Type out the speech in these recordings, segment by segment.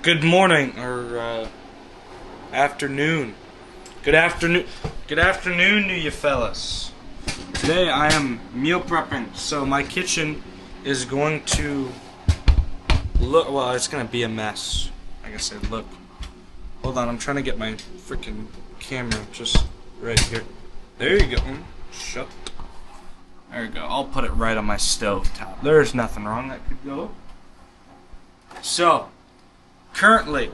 Good morning or afternoon. Good afternoon. Good afternoon to you fellas. Today I am meal prepping, so my kitchen is going to look. Well, it's gonna be a mess. Like I said, look. Hold on, I'm trying to get my freaking camera just right here. There you go. Shut. There you go. I'll put it right on my stove top. There's nothing wrong that could go. So, currently,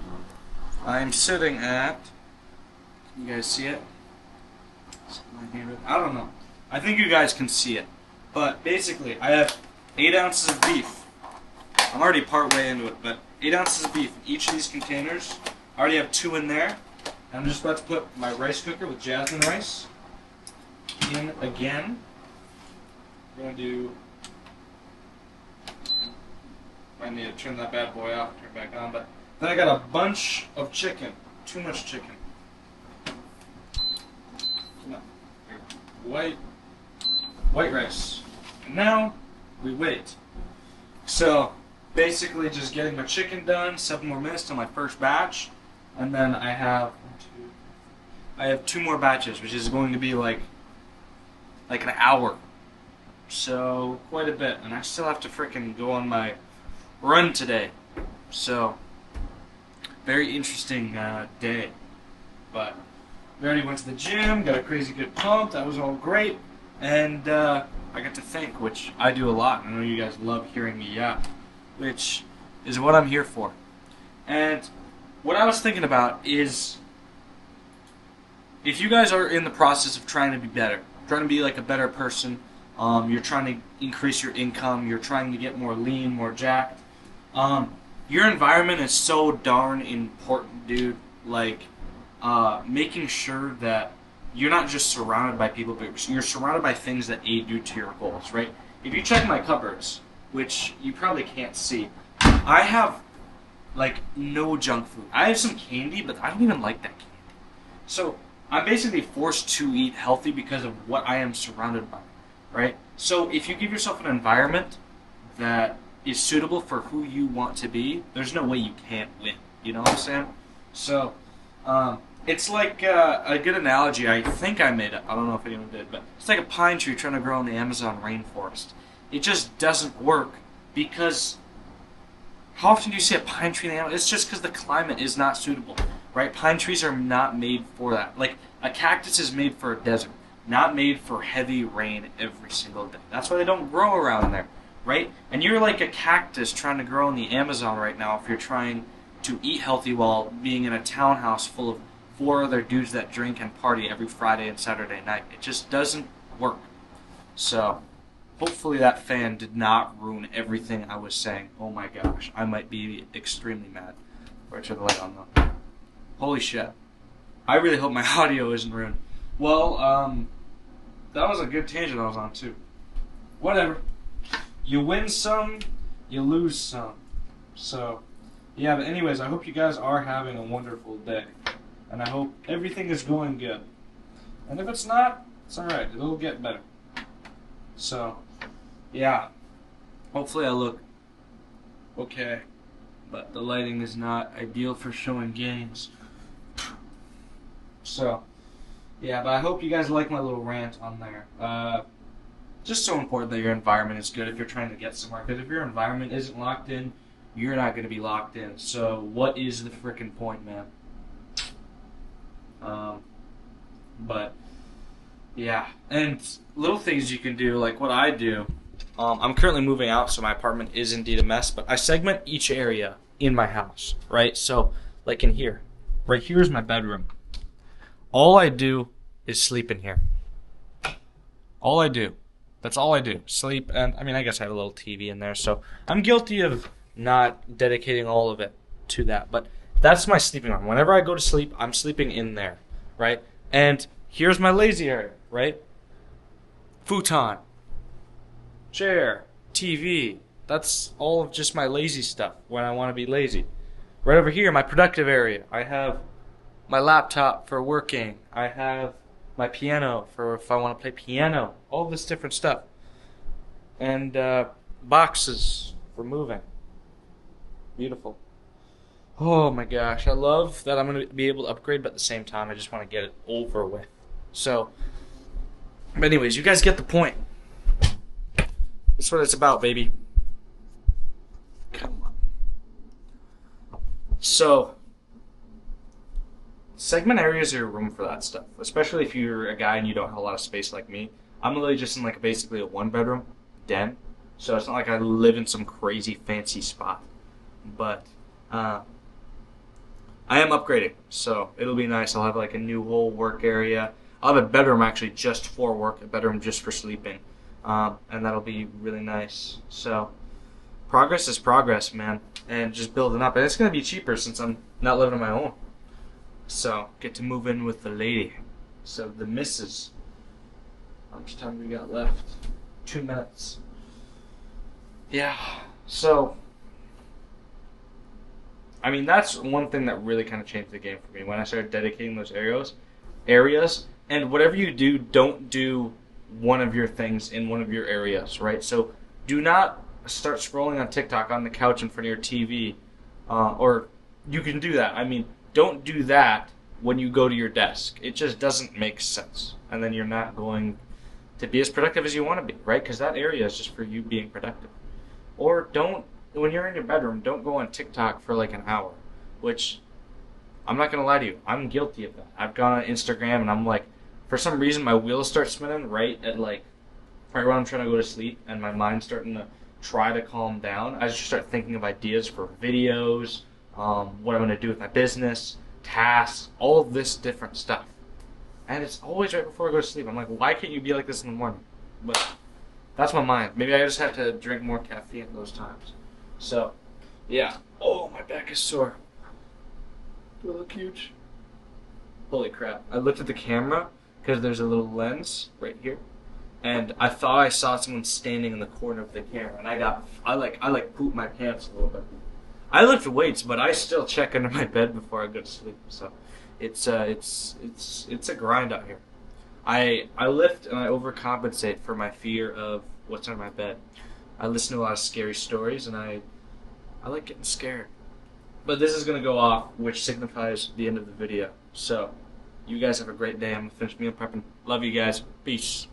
I'm sitting at. Can you guys see it? I don't know. I think you guys can see it. But basically, I have 8 ounces of beef. I'm already part way into it, but 8 ounces of beef in each of these containers. I already have 2 in there. I'm just about to put my rice cooker with jasmine rice in again. We're going to do. I need to turn that bad boy off, turn it back on, but then I got a bunch of chicken. Too much chicken. Come on. White rice. And now we wait. So basically just getting my chicken done, 7 more minutes to my first batch, and then I have 2 more batches, which is going to be like an hour. So quite a bit, and I still have to frickin' go on my run today. So very interesting day. But we already went to the gym, got a crazy good pump, that was all great, and I got to think, which I do a lot. I know you guys love hearing me yap, which is what I'm here for. And what I was thinking about is, if you guys are in the process of trying to be better, trying to be like a better person, you're trying to increase your income, you're trying to get more lean, more jacked, your environment is so darn important, dude. Like, making sure that you're not just surrounded by people, but you're surrounded by things that aid you to your goals, right? If you check my cupboards, which you probably can't see, I have, like, no junk food. I have some candy, but I don't even like that candy. So, I'm basically forced to eat healthy because of what I am surrounded by, right? So, if you give yourself an environment that is suitable for who you want to be, there's no way you can't win. You know what I'm saying? So, it's like a good analogy. I think I made it. I don't know if anyone did, but it's like a pine tree trying to grow in the Amazon rainforest. It just doesn't work because how often do you see a pine tree in the Amazon? It's just because the climate is not suitable, right? Pine trees are not made for that. Like a cactus is made for a desert, not made for heavy rain every single day. That's why they don't grow around there, right? And you're like a cactus trying to grow in the Amazon right now if you're trying to eat healthy while being in a townhouse full of 4 other dudes that drink and party every Friday and Saturday night. It just doesn't work. So, hopefully that fan did not ruin everything I was saying. Oh my gosh, I might be extremely mad. Where I turn the light on though. Holy shit. I really hope my audio isn't ruined. Well, that was a good tangent I was on too. Whatever. You win some, you lose some. So, yeah, but anyways, I hope you guys are having a wonderful day. And I hope everything is going good. And if it's not, it's alright. It'll get better. So, yeah. Hopefully I look okay. But the lighting is not ideal for showing gains. So, yeah, but I hope you guys like my little rant on there. Just so important that your environment is good if you're trying to get somewhere. Because if your environment isn't locked in, you're not going to be locked in. So, what is the frickin' point, man? But yeah, and little things you can do, like what I do. I'm currently moving out, so my apartment is indeed a mess, but I segment each area in my house, right? So, like in here, right here is my bedroom. All I do is sleep in here. All I do. That's all I do. Sleep, and I mean, I guess I have a little TV in there, so I'm guilty of not dedicating all of it to that, but that's my sleeping room. Whenever I go to sleep, I'm sleeping in there, right? And here's my lazy area, right? Futon, chair, TV. That's all of just my lazy stuff when I want to be lazy. Right over here, my productive area. I have my laptop for working. I have my piano for if I want to play piano. All this different stuff. And boxes for moving. Beautiful. Oh my gosh, I love that I'm gonna be able to upgrade, but at the same time, I just want to get it over with. So, but anyways, you guys get the point. That's what it's about, baby. Come on. So, segment areas are your room for that stuff, especially if you're a guy and you don't have a lot of space like me. I'm literally just in like basically a one bedroom den, so it's not like I live in some crazy fancy spot. But I am upgrading, so it'll be nice. I'll have like a new whole work area. I'll have a bedroom actually just for work, a bedroom just for sleeping, and that'll be really nice. So progress is progress, man, and just building up. And it's gonna be cheaper since I'm not living on my own. So get to move in with the lady. So the missus. How much time we got left? 2 minutes. Yeah. So I mean, that's one thing that really kind of changed the game for me when I started dedicating those areas. And whatever you do, don't do one of your things in one of your areas, right? So do not start scrolling on TikTok on the couch in front of your TV, or you can do that. I mean, don't do that when you go to your desk. It just doesn't make sense, and then you're not going to be as productive as you want to be, right? Because that area is just for you being productive. Or don't. When you're in your bedroom, don't go on TikTok for like an hour, which I'm not going to lie to you. I'm guilty of that. I've gone on Instagram and I'm like, for some reason, my wheels start spinning right when I'm trying to go to sleep and my mind's starting to try to calm down. I just start thinking of ideas for videos, what I'm going to do with my business, tasks, all of this different stuff. And it's always right before I go to sleep. I'm like, why can't you be like this in the morning? But that's my mind. Maybe I just have to drink more caffeine at those times. So, yeah. Oh, my back is sore. Do I look huge? Holy crap. I looked at the camera because there's a little lens right here. And I thought I saw someone standing in the corner of the camera. And I pooped my pants a little bit. I lift weights, but I still check under my bed before I go to sleep. So, it's a grind out here. I lift and I overcompensate for my fear of what's under my bed. I listen to a lot of scary stories, and I like getting scared. But this is going to go off, which signifies the end of the video. So, you guys have a great day. I'm going to finish meal prepping. Love you guys. Peace.